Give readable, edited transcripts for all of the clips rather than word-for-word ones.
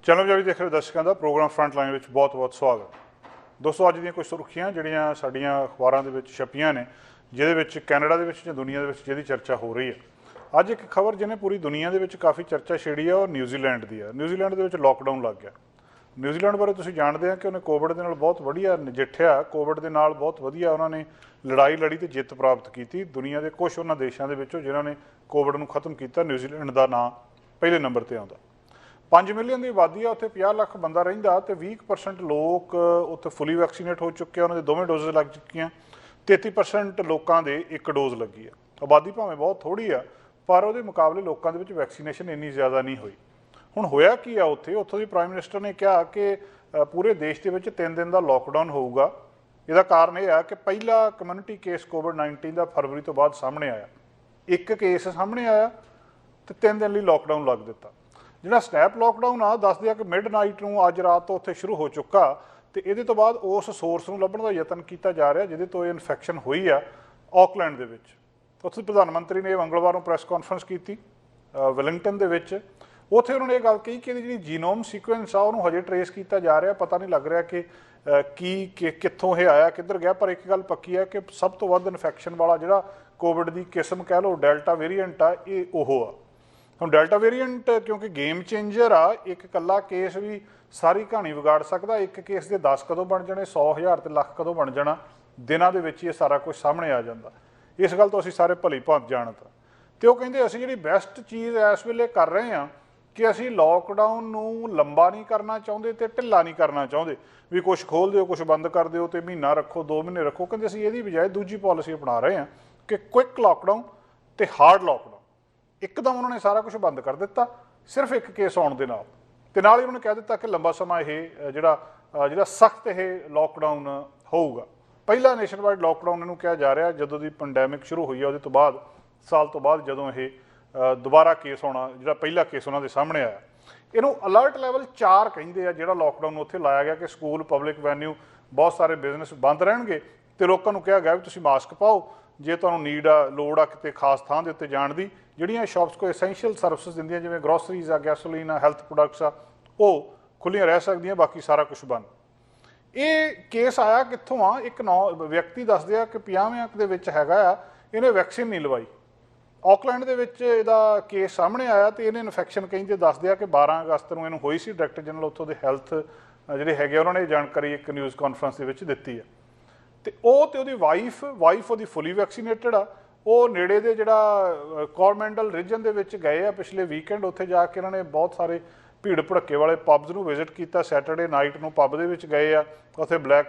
Channel Punjabi देख रहे दर्शकों का प्रोग्राम फ्रंट लाइन में बहुत बहुत स्वागत। दोस्तों अज दी कुछ सुर्खियां जिहड़ियां साडीआं अखबारां दे विच छपियां ने जिहदे विच कैनेडा दे विच जां दुनिया दे विच जिहदी चर्चा हो रही है। अज एक खबर जिन्हें पूरी दुनिया दे विच काफ़ी चर्चा छेड़ी है और न्यूजीलैंड की है। न्यूजीलैंड दे विच लॉकडाउन लग गया। न्यूजीलैंड बारे तुसीं जानते हैं कि उन्हें कोविड के नाल बहुत वधिया नजिठिया, कोविड के नाल बहुत वधिया उन्होंने लड़ाई लड़ी तो जित प्राप्त की। दुनिया के कुछ उन्होंने देशों के विचों जिन्होंने कोविड को खत्म किया, न्यूजीलैंड का नाम पहले नंबर पर आता। 5 मिलियन की आबादी है, उत्थे 50 लाख बंदा रहिंदा ते 20% लोग उत्थे फुली वैक्सीनेट हो चुके हैं, उन्होंने दोवें डोज़ लग चुकियां। 33% लोगों के एक डोज़ लगी है। आबादी भावें बहुत थोड़ी है पर वो मुकाबले लोगों के वैक्सीनेशन इन्नी ज़्यादा नहीं हुई। हुण होया की है उत्थे, उत्थों की प्राइम मिनिस्टर ने कहा कि पूरे देश के 3 दिन का लॉकडाउन होगा। इसका कारण यह है कि पहला कम्यूनिटी केस कोविड-19 का फरवरी तो बाद सामने आया, एक केस सामने आया तो 3 दिन लिए लॉकडाउन लग दिता। जिहड़ा स्नैप लॉकडाउन आ दस दिया कि मिड नाइट नूं अज रात तो उत्थे शुरू हो चुका तो ये तो बाद उस सोर्स नूं लभण दा यतन किया जा रहा जिहदे तो इन्फैक्शन हुई है ऑकलैंड दे विच। उत्थे प्रधानमंत्री ने मंगलवार नूं प्रैस कॉन्फ्रेंस की वैलिंगटन दे विच। उत्थे उन्होंने ये गल कही कि जी जीनोम सीक्वेंस आ उहनूं हजे ट्रेस किया जा रहा, पता नहीं लग रहा कि कित्थों ये आया किधर गया। पर एक गल पक्की है कि सब तो वध इन्फैक्शन वाला जिहड़ा कोविड की किस्म कह लो डेल्टा वेरीएंट आ, ये ओहो आ। हम डेल्टा वेरीएंट क्योंकि गेम चेंजर आ, एक कला केस भी सारी कहानी बिगाड़ सकता। एक केस के 10 कदों बन जाने, 100,000 तो लख कदों बन जाना, दिनों के विच ये सारा कुछ सामने आ जाता। इस गल तो असीं सारे भली भांत जानत। तो वो कहिंदे असीं जिहड़ी बेस्ट चीज़ इस वेले कर रहे हैं कि असीं लॉकडाउन नूं लंबा नहीं करना चाहुंदे ते ढिल्ला नहीं करना चाहुंदे भी कुछ खोल दिओ कुछ बंद कर दिओ ते महीना रखो 2 महीने रखो। कहंदे असीं इहदी बजाय दूजी पॉलिसी अपना रहे हैं कि क्विक लॉकडाउन ते हार्ड लॉकडाउन। एकदम उन्होंने सारा कुछ बंद कर दिता सिर्फ एक केस आने के नाल ही उन्होंने कह दिता कि लंबा समा यह जिहड़ा सख्त यह लॉकडाउन होगा। पहला नेशन वाइड लॉकडाउन इन्हूं कहा जा रहा जदों दी पेंडेमिक शुरू हुई है, उहदे तो बाद साल तो बाद जदों यह दोबारा केस आना जिहड़ा पहला केस उन्होंने सामने आया। इनू अलर्ट लैवल 4 कहिंदे आ जिहड़ा लॉकडाउन उत्थे लाया गया कि स्कूल पब्लिक वैन्यू बहुत सारे बिजनेस बंद रहणगे ते लोकां नूं कहा गया भी तुसीं मास्क पाओ, जे तुहानूं नीड आ लोड़ आ किते खास थां दे उत्ते जाण दी। जिहड़ियां शॉप्स कोई एसेंशियल सर्विसिज दिंदियां जिवें ग्रोसरीज आ, गैसोलीन आ, हैल्थ प्रोडक्ट्स आ, वो खुल्लियां रह सकदियां, बाकी सारा कुछ बंद। ये केस आया कित्थों आ? एक व्यक्ति दसदे आ कि 50 दे विच हैगा आ, इहने वैक्सीन नहीं लवाई। ऑकलैंड दे विच इहदा केस सामने आया तो इहने इन्फैक्शन कहिंदे दसदे आ कि 12 अगस्त नूं इहनूं होई सी। डायरैक्टर जनरल उत्थों दे हैल्थ जिहड़े हैगे उन्होंने ये जानकारी एक न्यूज़ कॉन्फ्रेंस दे विच दित्ती है। तो ਉਹਦੀ वाइफ ਉਹਦੀ फुली वैक्सीनेटेड आ। ਉਹ ਨੇੜੇ ਦੇ ਜਿਹੜਾ ਕੋਰਮੈਂਡਲ ਰੀਜਨ ਦੇ ਵਿੱਚ ਗਏ ਆ ਪਿਛਲੇ ਵੀਕਐਂਡ। ਉੱਥੇ ਜਾ ਕੇ ਇਹਨਾਂ ਨੇ ਬਹੁਤ ਸਾਰੇ ਭੀੜ ਭੜੱਕੇ ਵਾਲੇ ਪਬਸ ਨੂੰ ਵਿਜ਼ਿਟ ਕੀਤਾ। ਸੈਟਰਡੇ ਨਾਈਟ ਨੂੰ ਪਬ ਦੇ ਵਿੱਚ ਗਏ ਆ, ਉੱਥੇ ਬਲੈਕ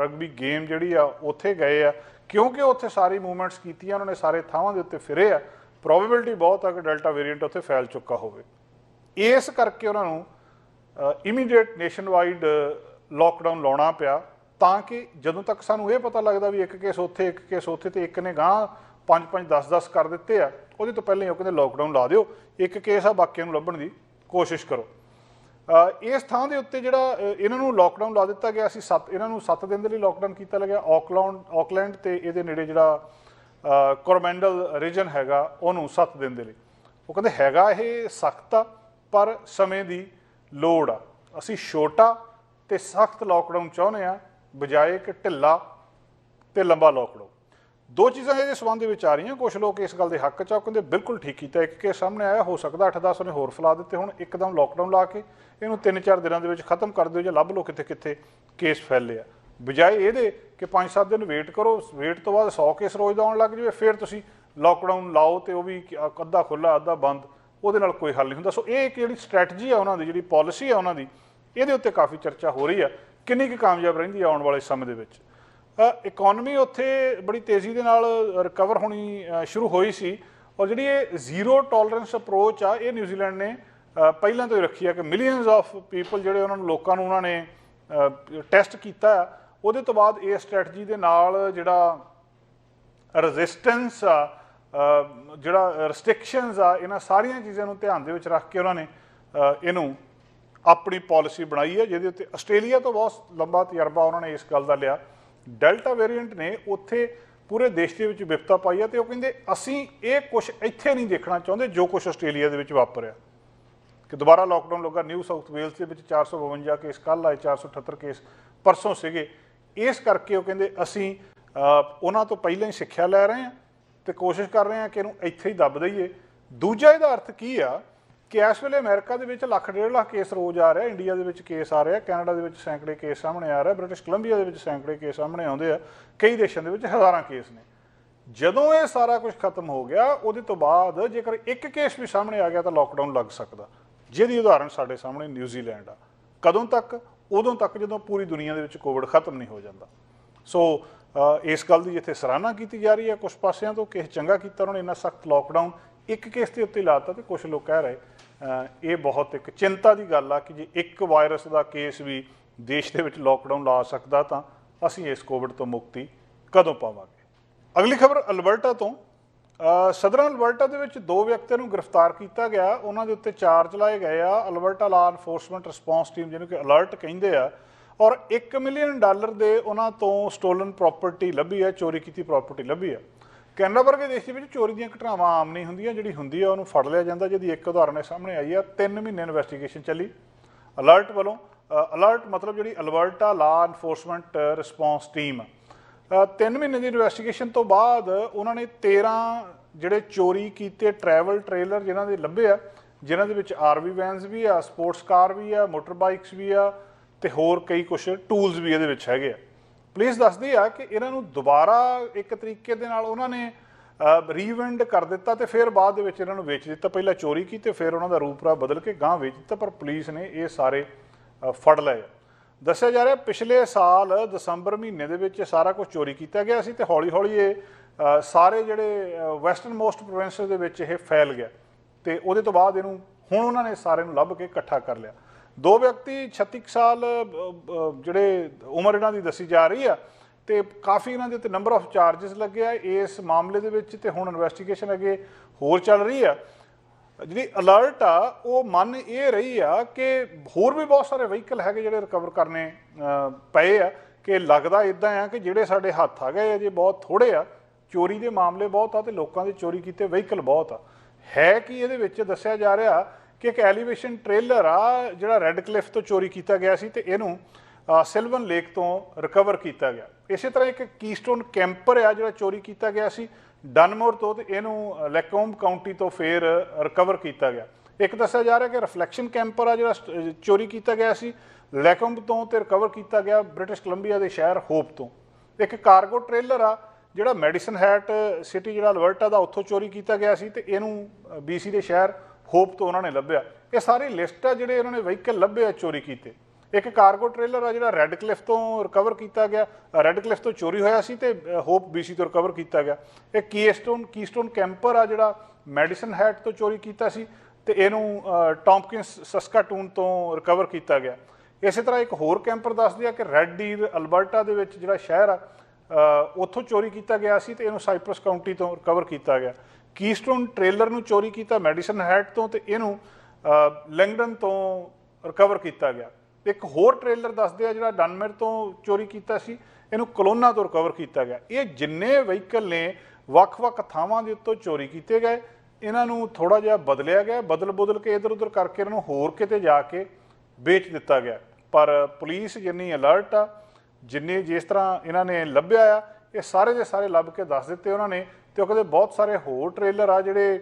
ਰਗਬੀ ਗੇਮ ਜਿਹੜੀ ਆ ਉੱਥੇ ਗਏ ਆ ਕਿਉਂਕਿ ਉੱਥੇ ਸਾਰੀ ਮੂਵਮੈਂਟਸ ਕੀਤੀਆਂ ਉਹਨਾਂ ਨੇ, ਸਾਰੇ ਥਾਵਾਂ ਦੇ ਉੱਤੇ ਫਿਰੇ ਆ। ਪ੍ਰੋਬੇਬਿਲਿਟੀ ਬਹੁਤ ਆ ਕਿ ਡੈਲਟਾ ਵੇਰੀਐਂਟ ਉੱਥੇ ਫੈਲ ਚੁੱਕਾ ਹੋਵੇ। ਇਸ ਕਰਕੇ ਉਹਨਾਂ ਨੂੰ ਇਮੀਡੀਏਟ ਨੇਸ਼ਨ ਵਾਈਡ ਲੌਕਡਾਊਨ ਲਾਉਣਾ ਪਿਆ ਤਾਂ कि ਜਦੋਂ तक ਸਾਨੂੰ ਇਹ पता लगता भी एक केस उत्थे एक केस उत्थे तो एक ने गांह 5-5 10-10 कर दिते आ, ਉਹਦੇ ਤੋਂ ਪਹਿਲਾਂ ਹੀ ਉਹ ਕਹਿੰਦੇ लॉकडाउन ला ਦਿਓ, एक केस आ बाकियां ਨੂੰ ਲੱਭਣ ਦੀ कोशिश करो। इस ਥਾਂ ਦੇ ਉੱਤੇ ਜਿਹੜਾ ਇਹਨਾਂ ਨੂੰ लॉकडाउन ला ਦਿੱਤਾ ਗਿਆ ਸੀ, ਇਹਨਾਂ ਨੂੰ 7 दिन ਦੇ ਲਈ लॉकडाउन ਕੀਤਾ ਲੱਗਿਆ। ऑकलैंड ਤੇ ਇਹਦੇ ਨੇੜੇ ਜਿਹੜਾ ਕੋਰਮੈਂਡਲ ਰੀਜਨ ਹੈਗਾ ਉਹਨੂੰ 7 दिन ਦੇ ਲਈ। ਉਹ ਕਹਿੰਦੇ ਹੈਗਾ ਇਹ ਸਖਤ ਆ ਪਰ ਸਮੇਂ ਦੀ ਲੋੜ ਆ, ਅਸੀਂ ਛੋਟਾ ਤੇ ਸਖਤ लॉकडाउन ਚਾਹੁੰਦੇ ਆ बजाए कि ढिला तो लंबा लॉकडाउन। 2 चीज़ां ये संबंध में आ रही। कुछ लोग इस गल के हक च कहते बिल्कुल ठीक किया, एक केस सामने आया, हो सकता 8-10 उन्हें होर फैला दिते, हुण एकदम लॉकडाउन ला के इनू 3-4 दिनों के खत्म कर दो, जो लभ लो किते किते केस फैले आ, बजाए ये कि 5-7 दिन वेट करो, वेट तो बाद 100 केस रोज़ आउण लग जाए, फिर तुसीं लॉकडाउन लाओ तो वह भी अद्धा खुला अद्धा बंद, वो कोई हल नहीं हुंदा। सो ये एक जिहड़ी स्ट्रैटजी है उन्होंने, जिहड़ी पॉलिसी है उन्होंने, ये उत्ते काफ़ी चर्चा हो रही है किन्नी कि कामयाब रहिंदी है आने वाले समय दे विच। इकोनॉमी उत्थे बड़ी तेज़ी दे नाल रिकवर होनी शुरू हुई सी और जिहड़ी ये जीरो टॉलरेंस अप्रोच आ ये न्यूजीलैंड ने पहलां तो ही रखी है कि मिलियंस ऑफ पीपल जिहड़े उन्होंने लोकां नूं उन्होंने टैसट कीता है, उहदे तो बाद ये स्ट्रैटजी दे नाल जिहड़ा रजिस्टेंस आ, जिहड़ा रिस्ट्रिक्शनस आ, इन्हां सारियां चीज़ां नूं ध्यान दे विच रख के उन्होंने इहनूं अपनी पॉलिसी बनाई है, जिहदे उत्ते आस्ट्रेलिया तो बहुत लंबा तजर्बा उन्होंने इस गल का लिया। डेल्टा वेरीएंट ने उत्थे पूरे देश के विच विपता पाई है तो वो कहिंदे असीं ये कुछ इत्थे नहीं देखना चाहुंदे जो कुछ आस्ट्रेलिया दे विच वापरिया। कि दोबारा लॉकडाउन लगा। न्यू साउथ वेल्स के 452 केस कल आए, 478 केस परसों सीगे। इस करके वो कहते असीं उन्हां तो पहले ही सिक्ख्या लै रहे हैं तो कोशिश कर रहे हैं कि इहनूं इत्थे ही दब दईए। दूजा इहदा अर्थ की आ कि इस वेले अमेरिका के 1 डेढ़ लाख केस रोज़ आ रहा, इंडिया के केस आ रहा, कैनेडा के सैकड़े केस सामने आ रहा, ब्रिटिश कोलंबिया के सैकड़े केस सामने आते हैं, कई देशों के हज़ारां केस ने। जदों ये सारा कुछ खत्म हो गया उहदे तो बाद जेकर एक केस भी सामने आ गया तो लॉकडाउन लग सकता, जिहदी उदाहरण साडे सामने न्यूजीलैंड आ। कदों तक? उदों तक जदों पूरी दुनिया के कोविड खत्म नहीं हो जाता। सो इस गल की इत्थे सराहना की जा रही है कुछ पासियां तो कि चंगा किया उन्होंने, इन्ना सख्त लॉकडाउन एक केस के उत्ते लाता। तो कुछ लोग कह रहे ये बहुत एक चिंता की गल आ कि जे एक वायरस का केस भी देश के विच लॉकडाउन ला सकता तो असीं इस कोविड तो मुक्ति कदों पावांगे। अगली खबर अल्बर्टा तो। सदਰਨ ਅਲਬਰਟਾ ਦੇ ਵਿੱਚ 2 ਵਿਅਕਤੀਆਂ ਨੂੰ ਗ੍ਰਿਫਤਾਰ ਕੀਤਾ ਗਿਆ। ਉਹਨਾਂ ਦੇ ਉੱਤੇ ਚਾਰਜ ਲਾਏ ਗਏ ਆ। ਅਲਬਰਟਾ ਲਾ ਇਨਫੋਰਸਮੈਂਟ ਰਿਸਪੌਂਸ ਟੀਮ ਜਿਹਨੂੰ ਕਿ ਅਲਰਟ ਕਹਿੰਦੇ ਆ, ਔਰ $1 ਮਿਲੀਅਨ ਦੇ ਉਹਨਾਂ ਤੋਂ ਸਟੋਲਨ ਪ੍ਰੋਪਰਟੀ ਲੱਭੀ ਹੈ, ਚੋਰੀ ਕੀਤੀ ਪ੍ਰੋਪਰਟੀ ਲੱਭੀ ਹੈ। ਕੈਨੇਡਾ ਵਰਗੇ ਦੇਸ਼ ਦੇ ਵਿੱਚ ਚੋਰੀ ਦੀਆਂ ਘਟਨਾਵਾਂ ਆਮ ਨਹੀਂ ਹੁੰਦੀਆਂ, ਜਿਹੜੀ ਹੁੰਦੀ ਆ ਉਹਨੂੰ ਫੜ ਲਿਆ ਜਾਂਦਾ, ਜਿਹਦੀ ਇੱਕ ਉਦਾਹਰਨ ਸਾਹਮਣੇ ਆਈ ਆ। 3 ਮਹੀਨੇ ਇਨਵੈਸਟੀਗੇਸ਼ਨ ਚੱਲੀ ਅਲਰਟ ਵੱਲੋਂ। ਅਲਰਟ ਮਤਲਬ ਜਿਹੜੀ ਅਲਬਰਟਾ ਲਾ ਇਨਫੋਰਸਮੈਂਟ ਰਿਸਪੌਂਸ ਟੀਮ 3 ਮਹੀਨੇ ਦੀ ਇਨਵੈਸਟੀਗੇਸ਼ਨ ਤੋਂ ਬਾਅਦ ਉਹਨਾਂ ਨੇ 13 ਜਿਹੜੇ ਚੋਰੀ ਕੀਤੇ ਟਰੈਵਲ ਟ੍ਰੇਲਰ ਜਿਨ੍ਹਾਂ ਦੇ ਲੱਭੇ ਆ, ਜਿਨ੍ਹਾਂ ਦੇ ਵਿੱਚ RV ਵੈਨਸ ਵੀ ਆ, ਸਪੋਰਟਸ ਕਾਰ ਵੀ ਆ, ਮੋਟਰ ਬਾਈਕਸ ਵੀ ਆ ਤੇ ਹੋਰ ਕਈ ਕੁਛ ਟੂਲਸ ਵੀ ਇਹਦੇ ਵਿੱਚ ਹੈਗੇ ਆ। ਪੁਲਿਸ ਦੱਸਦੀ ਆ ਕਿ ਇਹਨਾਂ ਨੂੰ ਦੁਬਾਰਾ ਇੱਕ ਤਰੀਕੇ ਦੇ ਨਾਲ ਉਹਨਾਂ ਨੇ ਰੀਵੈਂਡ ਕਰ ਦਿੱਤਾ ਤੇ ਫਿਰ ਬਾਅਦ ਦੇ ਵਿੱਚ ਇਹਨਾਂ ਨੂੰ ਵੇਚ ਦਿੱਤਾ। ਪਹਿਲਾਂ ਚੋਰੀ ਕੀਤੀ, ਫਿਰ ਉਹਨਾਂ ਦਾ ਰੂਪ ਰਾਹ ਬਦਲ ਕੇ ਗਾਂਹ ਵੇਚ ਦਿੱਤਾ, ਪਰ ਪੁਲਿਸ ਨੇ ਇਹ ਸਾਰੇ ਫੜ ਲਏ। ਦੱਸਿਆ ਜਾ ਰਿਹਾ ਪਿਛਲੇ ਸਾਲ ਦਸੰਬਰ ਮਹੀਨੇ ਦੇ ਵਿੱਚ ਸਾਰਾ ਕੁਝ ਚੋਰੀ ਕੀਤਾ ਗਿਆ ਸੀ ਤੇ ਹੌਲੀ ਹੌਲੀ ਇਹ ਸਾਰੇ ਜਿਹੜੇ ਵੈਸਟਰਨ ਮੋਸਟ ਪ੍ਰੋਵਿੰਸਿਸ ਦੇ ਵਿੱਚ ਇਹ ਫੈਲ ਗਿਆ ਤੇ ਉਹਦੇ ਤੋਂ ਬਾਅਦ ਇਹਨੂੰ ਹੁਣ ਉਹਨਾਂ ਨੇ ਸਾਰੇ ਨੂੰ ਲੱਭ ਕੇ ਇਕੱਠਾ ਕਰ ਲਿਆ। 2 ਵਿਅਕਤੀ 36 ਸਾਲ ਜਿਹੜੇ ਉਮਰ ਇਹਨਾਂ ਦੀ ਦੱਸੀ ਜਾ ਰਹੀ ਆ ਤੇ ਕਾਫੀ ਇਹਨਾਂ ਦੇ ਉੱਤੇ ਨੰਬਰ ਆਫ ਚਾਰਜਸ ਲੱਗੇ ਆ ਇਸ ਮਾਮਲੇ ਦੇ ਵਿੱਚ ਤੇ ਹੁਣ ਇਨਵੈਸਟੀਗੇਸ਼ਨ ਅੱਗੇ ਹੋਰ ਚੱਲ ਰਹੀ ਆ। ਜਿਹੜੀ ਅਲਰਟ ਆ ਉਹ ਮੰਨ ਇਹ ਰਹੀ ਆ ਕਿ ਹੋਰ ਵੀ ਬਹੁਤ ਸਾਰੇ ਵਹੀਕਲ ਹੈਗੇ ਜਿਹੜੇ ਰਿਕਵਰ ਕਰਨੇ ਪਏ ਆ, ਕਿ ਲੱਗਦਾ ਇੱਦਾਂ ਆ ਕਿ ਜਿਹੜੇ ਸਾਡੇ ਹੱਥ ਆ ਗਏ ਅਜੇ ਬਹੁਤ ਥੋੜ੍ਹੇ ਆ, ਚੋਰੀ ਦੇ ਮਾਮਲੇ ਬਹੁਤ ਆ ਤੇ ਲੋਕਾਂ ਦੇ ਚੋਰੀ ਕੀਤੇ ਵਹੀਕਲ ਬਹੁਤ ਆ। ਹੈ ਕਿ ਇਹਦੇ ਵਿੱਚ ਦੱਸਿਆ ਜਾ ਰਿਹਾ ਕਿ ਇੱਕ ਐਲੀਵੇਸ਼ਨ ਟ੍ਰੇਲਰ ਆ ਜਿਹੜਾ ਰੈੱਡ ਕਲਿਫ ਤੋਂ ਚੋਰੀ ਕੀਤਾ ਗਿਆ ਸੀ ਤੇ ਇਹਨੂੰ ਸਿਲਵਨ ਲੇਕ ਤੋਂ ਰਿਕਵਰ ਕੀਤਾ ਗਿਆ। ਇਸੇ ਤਰ੍ਹਾਂ ਇੱਕ ਕੀਸਟੋਨ ਕੈਂਪਰ ਆ ਜਿਹੜਾ ਚੋਰੀ ਕੀਤਾ ਗਿਆ ਸੀ ਡਨਮੋਰ ਤੋਂ ਤੇ ਇਹਨੂੰ ਲੈਕੋਂਬ ਕਾਊਂਟੀ ਤੋਂ ਫਿਰ ਰਿਕਵਰ ਕੀਤਾ ਗਿਆ। ਇੱਕ ਦੱਸਿਆ ਜਾ ਰਿਹਾ ਕਿ ਰਿਫਲੈਕਸ਼ਨ ਕੈਂਪਰ ਆ ਜਿਹੜਾ ਚੋਰੀ ਕੀਤਾ ਗਿਆ ਸੀ ਲੈਕੋਂਬ ਤੋਂ ਤੇ ਰਿਕਵਰ ਕੀਤਾ ਗਿਆ ਬ੍ਰਿਟਿਸ਼ ਕੋਲੰਬੀਆ ਦੇ ਸ਼ਹਿਰ ਹੋਪ ਤੋਂ। ਇੱਕ ਕਾਰਗੋ ਟ੍ਰੇਲਰ ਆ ਜਿਹੜਾ ਮੈਡੀਸਨ ਹੈਟ ਸਿਟੀ ਜਿਹੜਾ ਅਲਬਰਟਾ ਦਾ ਉੱਥੋਂ ਚੋਰੀ ਕੀਤਾ ਗਿਆ ਸੀ ਤੇ ਇਹਨੂੰ BC ਦੇ ਸ਼ਹਿਰ ਹੋਪ ਤੋਂ ਉਹਨਾਂ ਨੇ ਲੱਭਿਆ। ਇਹ ਸਾਰੀ ਲਿਸਟ ਆ ਜਿਹੜੇ ਇਹਨਾਂ ਨੇ ਵਹੀਕਲ ਲੱਭੇ ਆ ਚੋਰੀ ਕੀਤੇ। ਇੱਕ ਕਾਰਗੋ ਟ੍ਰੇਲਰ ਆ ਜਿਹੜਾ ਰੈੱਡ ਕਲਿਫ ਤੋਂ ਰਿਕਵਰ ਕੀਤਾ ਗਿਆ, ਰੈੱਡ ਕਲਿਫ ਤੋਂ ਚੋਰੀ ਹੋਇਆ ਸੀ ਤੇ ਹੋਪ BC ਤੋਂ ਰਿਕਵਰ ਕੀਤਾ ਗਿਆ। ਇਹ ਕੀਸਟੋਨ ਕੈਂਪਰ ਆ ਜਿਹੜਾ ਮੈਡੀਸਨ ਹੈਟ ਤੋਂ ਚੋਰੀ ਕੀਤਾ ਸੀ ਤੇ ਇਹਨੂੰ ਟੌਂਪਕਿੰਸ ਸਸਕਾਟੂਨ ਤੋਂ ਰਿਕਵਰ ਕੀਤਾ ਗਿਆ। ਇਸੇ ਤਰ੍ਹਾਂ ਇੱਕ ਹੋਰ ਕੈਂਪਰ ਦੱਸਦੇ ਆ ਕਿ ਰੈੱਡ ਡੀਰ ਅਲਬਰਟਾ ਦੇ ਵਿੱਚ ਜਿਹੜਾ ਸ਼ਹਿਰ ਆ ਉੱਥੋਂ ਚੋਰੀ ਕੀਤਾ ਗਿਆ ਸੀ ਤੇ ਇਹਨੂੰ ਸਾਈਪਰਸ ਕਾਊਂਟੀ ਤੋਂ ਰਿਕਵਰ ਕੀਤਾ ਗਿਆ। ਕੀਸਟੋਨ ਟ੍ਰੇਲਰ ਨੂੰ ਚੋਰੀ ਕੀਤਾ ਮੈਡੀਸਨ ਹੈਟ ਤੋਂ ਤੇ ਇਹਨੂੰ ਲੈਂਗਡਨ ਤੋਂ ਰਿਕਵਰ ਕੀਤਾ ਗਿਆ। ਇੱਕ ਹੋਰ ਟ੍ਰੇਲਰ ਦੱਸਦੇ ਆ ਜਿਹੜਾ ਡਨਮੇਰ ਤੋਂ ਚੋਰੀ ਕੀਤਾ ਸੀ ਇਹਨੂੰ ਕਲੋਨਾ ਤੋਂ ਰਿਕਵਰ ਕੀਤਾ ਗਿਆ। ਇਹ ਜਿੰਨੇ ਵਹੀਕਲ ਨੇ ਵੱਖ-ਵੱਖ ਥਾਵਾਂ ਦੇ ਉੱਤੋਂ ਚੋਰੀ ਕੀਤੇ ਗਏ, ਇਹਨਾਂ ਨੂੰ ਥੋੜ੍ਹਾ ਜਿਹਾ ਬਦਲਿਆ ਗਿਆ, ਬਦਲ ਕੇ ਇੱਧਰ ਉੱਧਰ ਕਰਕੇ ਇਹਨਾਂ ਨੂੰ ਹੋਰ ਕਿਤੇ ਜਾ ਕੇ ਵੇਚ ਦਿੱਤਾ ਗਿਆ। ਪਰ ਪੁਲਿਸ ਜਿੰਨੀ ਅਲਰਟ ਆ, ਜਿੰਨੇ ਜਿਸ ਤਰ੍ਹਾਂ ਇਹਨਾਂ ਨੇ ਲੱਭਿਆ ਆ ਇਹ ਸਾਰੇ ਦੇ ਸਾਰੇ ਲੱਭ ਕੇ ਦੱਸ ਦਿੱਤੇ ਉਹਨਾਂ ਨੇ। ਤੇ ਉਹ ਕਹਿੰਦੇ ਬਹੁਤ ਸਾਰੇ ਹੋਰ ਟ੍ਰੇਲਰ ਆ ਜਿਹੜੇ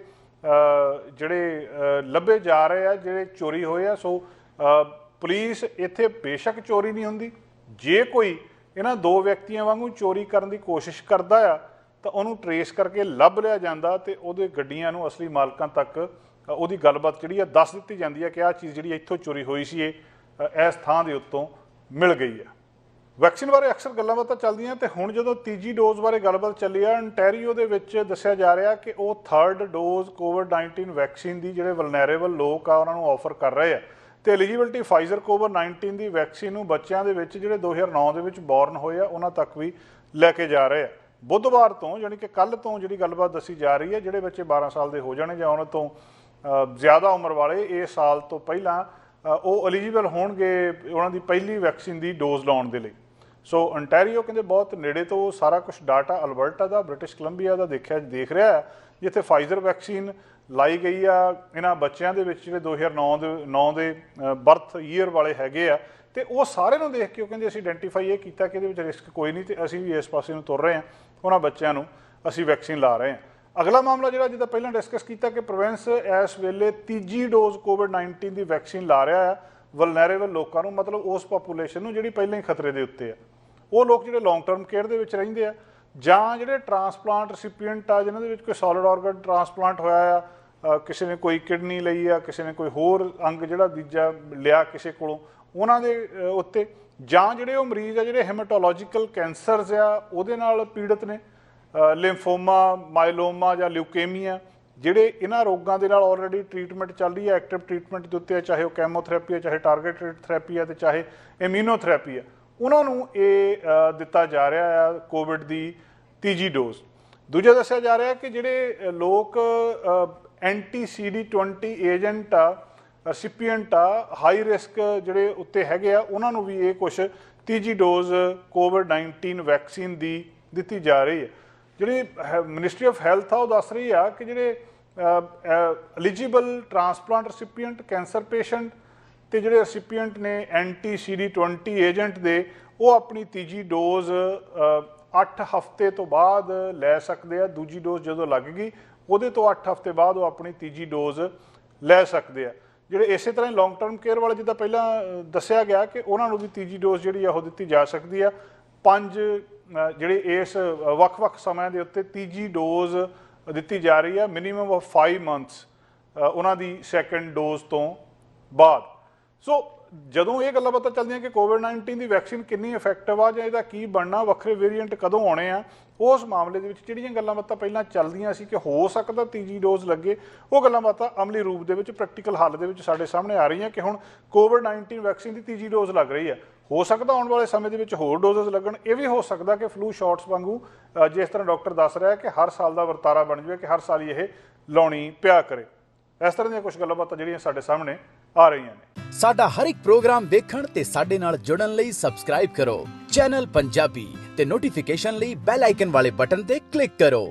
ਲੱਭੇ ਜਾ ਰਹੇ ਆ ਜਿਹੜੇ ਚੋਰੀ ਹੋਏ ਆ। ਸੋ ਪੁਲਿਸ ਇੱਥੇ ਬੇਸ਼ੱਕ ਚੋਰੀ ਨਹੀਂ ਹੁੰਦੀ, ਜੇ ਕੋਈ ਇਹਨਾਂ 2 ਵਿਅਕਤੀਆਂ ਵਾਂਗੂ ਚੋਰੀ ਕਰਨ ਦੀ ਕੋਸ਼ਿਸ਼ ਕਰਦਾ ਆ ਤਾਂ ਉਹਨੂੰ ਟਰੇਸ ਕਰਕੇ ਲੱਭ ਲਿਆ ਜਾਂਦਾ ਤੇ ਉਹਦੇ ਗੱਡੀਆਂ ਨੂੰ ਅਸਲੀ ਮਾਲਕਾਂ ਤੱਕ ਉਹਦੀ ਗੱਲਬਾਤ ਜਿਹੜੀ ਆ ਦੱਸ ਦਿੱਤੀ ਜਾਂਦੀ ਹੈ ਕਿ ਆਹ ਚੀਜ਼ ਜਿਹੜੀ ਇੱਥੋਂ ਚੋਰੀ ਹੋਈ ਸੀ ਇਹ ਇਸ ਥਾਂ ਦੇ ਉੱਤੋਂ ਮਿਲ ਗਈ ਆ। ਵੈਕਸੀਨ ਬਾਰੇ ਅਕਸਰ ਗੱਲਾਂ ਬਾਤਾਂ ਚੱਲਦੀਆਂ ਤੇ ਹੁਣ ਜਦੋਂ ਤੀਜੀ ਡੋਜ਼ ਬਾਰੇ ਗੱਲਬਾਤ ਚੱਲੀ ਆ, ਅੰਟੈਰੀਓ ਦੇ ਵਿੱਚ ਦੱਸਿਆ ਜਾ ਰਿਹਾ ਕਿ ਉਹ 3rd ਡੋਜ਼ ਕੋਵਿਡ-19 ਵੈਕਸੀਨ ਦੀ ਜਿਹੜੇ ਵਲਨਰੇਬਲ ਲੋਕ ਆ ਉਹਨਾਂ ਨੂੰ ਆਫਰ ਕਰ ਰਹੇ ਆ ਤੇ ਐਲੀਜੀਬਿਲਟੀ ਫਾਈਜ਼ਰ ਕੋਵਿਡ-19 ਦੀ ਵੈਕਸੀਨ ਨੂੰ ਬੱਚਿਆਂ ਦੇ ਵਿੱਚ ਜਿਹੜੇ 2009 ਦੇ ਵਿੱਚ ਬੋਰਨ ਹੋਏ ਆ ਉਹਨਾਂ ਤੱਕ ਵੀ ਲੈ ਕੇ ਜਾ ਰਹੇ ਆ। ਬੁੱਧਵਾਰ ਤੋਂ ਯਾਨੀ ਕਿ ਕੱਲ੍ਹ ਤੋਂ ਜਿਹੜੀ ਗੱਲਬਾਤ ਦੱਸੀ ਜਾ ਰਹੀ ਹੈ, ਜਿਹੜੇ ਬੱਚੇ 12 ਸਾਲ ਦੇ ਹੋ ਜਾਣੇ ਜਾਂ ਉਹਨਾਂ ਤੋਂ ਜ਼ਿਆਦਾ ਉਮਰ ਵਾਲੇ ਇਸ ਸਾਲ ਤੋਂ ਪਹਿਲਾਂ ਉਹ ਐਲੀਜੀਬਲ ਹੋਣਗੇ ਉਹਨਾਂ ਦੀ ਪਹਿਲੀ ਵੈਕਸੀਨ ਦੀ ਡੋਜ਼ ਲਾਉਣ ਦੇ ਲਈ। ਸੋ ਅੰਟੈਰੀਓ ਕਹਿੰਦੇ ਬਹੁਤ ਨੇੜੇ ਤੋਂ ਸਾਰਾ ਕੁਝ ਡਾਟਾ ਅਲਬਰਟਾ ਦਾ, ਬ੍ਰਿਟਿਸ਼ ਕੋਲੰਬੀਆ ਦਾ ਦੇਖ ਰਿਹਾ ਹੈ, ਜਿੱਥੇ ਫਾਈਜ਼ਰ ਵੈਕਸੀਨ ਲਾਈ ਗਈ ਆ ਇਹਨਾਂ ਬੱਚਿਆਂ ਦੇ ਵਿੱਚ ਜਿਹੜੇ 2009 ਦੇ ਬਰਥ ਈਅਰ ਵਾਲੇ ਹੈਗੇ ਆ। ਤੇ ਉਹ ਸਾਰੇ ਨੂੰ ਦੇਖ ਕੇ ਉਹ ਕਹਿੰਦੇ ਅਸੀਂ ਆਇਡੈਂਟੀਫਾਈ ਇਹ ਕੀਤਾ ਕਿ ਇਹਦੇ ਵਿੱਚ ਰਿਸਕ ਕੋਈ ਨਹੀਂ, ਤੇ ਅਸੀਂ ਵੀ ਇਸ ਪਾਸੇ ਨੂੰ ਤੁਰ ਰਹੇ ਹਾਂ, ਉਹਨਾਂ ਬੱਚਿਆਂ ਨੂੰ ਅਸੀਂ ਵੈਕਸੀਨ ਲਾ ਰਹੇ ਹਾਂ। ਅਗਲਾ ਮਾਮਲਾ ਜਿਹੜਾ ਜਿੱਦਾਂ ਪਹਿਲਾਂ ਡਿਸਕਸ ਕੀਤਾ ਕਿ ਪ੍ਰੋਵਿੰਸ ਇਸ ਵੇਲੇ ਤੀਜੀ ਡੋਜ਼ ਕੋਵਿਡ-19 ਦੀ ਵੈਕਸੀਨ ਲਾ ਰਿਹਾ ਆ ਵਲਨਰੇਬਲ ਲੋਕਾਂ ਨੂੰ, ਮਤਲਬ ਉਸ ਪਾਪੂਲੇਸ਼ਨ ਨੂੰ ਜਿਹੜੀ ਪਹਿਲਾਂ ਹੀ ਖਤਰੇ ਦੇ ਉੱਤੇ ਆ। ਉਹ ਲੋਕ ਜਿਹੜੇ ਲੌਂਗ ਟਰਮ ਕੇਅਰ ਦੇ ਵਿੱਚ ਰਹਿੰਦੇ ਆ, ਜਾਂ ਜਿਹੜੇ ਟਰਾਂਸਪਲਾਂਟ ਰੈਸੀਪੀਐਂਟ ਆ ਜਿਨ੍ਹਾਂ ਦੇ ਵਿੱਚ ਕੋਈ ਸੋਲਿਡ ਆਰਗਨ ਟਰਾਂਸਪਲਾਂਟ ਹੋਇਆ ਆ, ਕਿਸੇ ਨੇ ਕੋਈ ਕਿਡਨੀ ਲਈ ਆ, ਕਿਸੇ ਨੇ ਕੋਈ ਹੋਰ ਅੰਗ ਜਿਹੜਾ ਦੂਜਾ ਲਿਆ ਕਿਸੇ ਕੋਲੋਂ, ਉਹਨਾਂ ਦੇ ਉੱਤੇ, ਜਾਂ ਜਿਹੜੇ ਉਹ ਮਰੀਜ਼ ਆ ਜਿਹੜੇ ਹੈਮੇਟੋਲੋਜੀਕਲ ਕੈਂਸਰਸ ਆ ਉਹਦੇ ਨਾਲ ਪੀੜਤ ਨੇ, ਲਿੰਫੋਮਾ, ਮਾਈਲੋਮਾ ਜਾਂ ਲਿਊਕੇਮੀਆ, ਜਿਹੜੇ ਇਹਨਾਂ ਰੋਗਾਂ ਦੇ ਨਾਲ ਆਲਰੇਡੀ ਟ੍ਰੀਟਮੈਂਟ ਚੱਲ ਰਹੀ ਹੈ, ਐਕਟਿਵ ਟ੍ਰੀਟਮੈਂਟ ਦੇ ਉੱਤੇ, ਚਾਹੇ ਉਹ ਕੈਮੋਥੈਰੇਪੀ ਹੈ, ਚਾਹੇ ਟਾਰਗੇਟਡ ਥੈਰੇਪੀ ਹੈ, ਤੇ ਚਾਹੇ ਇਮਿਊਨੋਥੈਰੇਪੀ ਹੈ, ਉਹਨਾਂ ਨੂੰ ਇਹ ਦਿੱਤਾ ਜਾ ਰਿਹਾ ਆ ਕੋਵਿਡ ਦੀ ਤੀਜੀ ਡੋਜ਼। ਦੂਜਾ ਦੱਸਿਆ ਜਾ ਰਿਹਾ ਕਿ ਜਿਹੜੇ ਲੋਕ ਐਂਟੀ CD20 ਏਜੰਟ ਆ, ਰੈਸੀਪੀਐਂਟ ਆ, ਹਾਈ ਰਿਸਕ ਜਿਹੜੇ ਉੱਤੇ ਹੈਗੇ ਆ, ਉਹਨਾਂ ਨੂੰ ਵੀ ਇਹ ਕੁਛ ਤੀਜੀ ਡੋਜ਼ ਕੋਵਿਡ-19 ਵੈਕਸੀਨ ਦੀ ਦਿੱਤੀ ਜਾ ਰਹੀ ਹੈ। ਜਿਹੜੀ ਮਿਨਿਸਟਰੀ ਆਫ ਹੈਲਥ ਆ ਉਹ ਦੱਸ ਰਹੀ ਆ ਕਿ ਜਿਹੜੇ ਐਲੀਜੀਬਲ ਟਰਾਂਸਪਲਾਂਟ ਰੈਸੀਪੀਐਂਟ, ਕੈਂਸਰ ਪੇਸ਼ੈਂਟ ਤੇ ਜਿਹੜੇ ਰੈਸੀਪੀਐਂਟ ਨੇ ਐਂਟੀ CD20 ਏਜੰਟ ਦੇ, ਉਹ ਆਪਣੀ ਤੀਜੀ ਡੋਜ਼ 8 ਹਫ਼ਤੇ ਤੋਂ ਬਾਅਦ ਲੈ ਸਕਦੇ ਆ। ਦੂਜੀ ਡੋਜ਼ ਜਦੋਂ ਲੱਗ ਗਈ ਉਹਦੇ ਤੋਂ 8 ਹਫ਼ਤੇ ਬਾਅਦ ਉਹ ਆਪਣੀ ਤੀਜੀ ਡੋਜ਼ ਲੈ ਸਕਦੇ ਆ। ਜਿਹੜੇ ਇਸੇ ਤਰ੍ਹਾਂ ਹੀ ਲੌਂਗ ਟਰਮ ਕੇਅਰ ਵਾਲੇ ਜਿੱਦਾਂ ਪਹਿਲਾਂ ਦੱਸਿਆ ਗਿਆ ਕਿ ਉਹਨਾਂ ਨੂੰ ਵੀ ਤੀਜੀ ਡੋਜ਼ ਜਿਹੜੀ ਆ ਉਹ ਦਿੱਤੀ ਜਾ ਸਕਦੀ ਆ। 5 ਜਿਹੜੇ ਇਸ ਵੱਖ-ਵੱਖ ਸਮਿਆਂ ਦੇ ਉੱਤੇ ਤੀਜੀ ਡੋਜ਼ ਦਿੱਤੀ ਜਾ ਰਹੀ ਆ, ਮਿਨੀਮਮ ਆਫ 5 ਮੰਥਸ ਉਹਨਾਂ ਦੀ ਸੈਕੰਡ ਡੋਜ਼ ਤੋਂ ਬਾਅਦ। ਸੋ ਜਦੋਂ ਇਹ ਗੱਲਾਂ ਬਾਤਾਂ ਚੱਲਦੀਆਂ ਕਿ ਕੋਵਿਡ-19 ਦੀ ਵੈਕਸੀਨ ਕਿੰਨੀ ਇਫੈਕਟਿਵ ਆ ਜਾਂ ਇਹਦਾ ਕੀ ਬਣਨਾ, ਵੱਖਰੇ ਵੇਰੀਐਂਟ ਕਦੋਂ ਆਉਣੇ ਆ, ਉਸ ਮਾਮਲੇ ਦੇ ਵਿੱਚ ਜਿਹੜੀਆਂ ਗੱਲਾਂ ਬਾਤਾਂ ਪਹਿਲਾਂ ਚੱਲਦੀਆਂ ਸੀ ਕਿ ਹੋ ਸਕਦਾ ਤੀਜੀ ਡੋਜ਼ ਲੱਗੇ, ਉਹ ਗੱਲਾਂ ਬਾਤਾਂ ਅਮਲੀ ਰੂਪ ਦੇ ਵਿੱਚ, ਪ੍ਰੈਕਟੀਕਲ ਹੱਲ ਦੇ ਵਿੱਚ ਸਾਡੇ ਸਾਹਮਣੇ ਆ ਰਹੀਆਂ ਕਿ ਹੁਣ ਕੋਵਿਡ-19 ਵੈਕਸੀਨ ਦੀ ਤੀਜੀ ਡੋਜ਼ ਲੱਗ ਰਹੀ ਹੈ। ਹੋ ਸਕਦਾ ਆਉਣ ਵਾਲੇ ਸਮੇਂ ਦੇ ਵਿੱਚ ਹੋਰ ਡੋਜ਼ਸ ਲੱਗਣ। ਇਹ ਵੀ ਹੋ ਸਕਦਾ ਕਿ ਫਲੂ ਸ਼ਾਟਸ ਵਾਂਗੂ ਜਿਸ ਤਰ੍ਹਾਂ ਡਾਕਟਰ ਦੱਸ ਰਿਹਾ ਕਿ ਹਰ ਸਾਲ ਦਾ ਵਰਤਾਰਾ ਬਣ ਜਾਵੇ ਕਿ ਹਰ ਸਾਲ ਹੀ ਇਹ ਲਾਉਣੀ ਪਿਆ ਕਰੇ। ਇਸ ਤਰ੍ਹਾਂ ਦੀਆਂ ਕੁਝ ਗੱਲਾਂ ਬਾਤਾਂ ਜਿਹੜੀਆਂ ਸਾਡੇ ਸਾਹਮਣੇ ਆ ਰਹੀਆਂ ਨੇ। ਸਾਡਾ ਹਰ ਇੱਕ ਪ੍ਰੋਗਰਾਮ ਦੇਖਣ ਤੇ ਸਾਡੇ ਨਾਲ ਜੁੜਨ ਲਈ ਸਬਸਕ੍ਰਾਈਬ ਕਰੋ ਚੈਨਲ ਪੰਜਾਬੀ ਤੇ ਨੋਟੀਫਿਕੇਸ਼ਨ ਲਈ ਬੈਲ ਆਈਕਨ ਵਾਲੇ ਬਟਨ ਤੇ ਕਲਿੱਕ ਕਰੋ।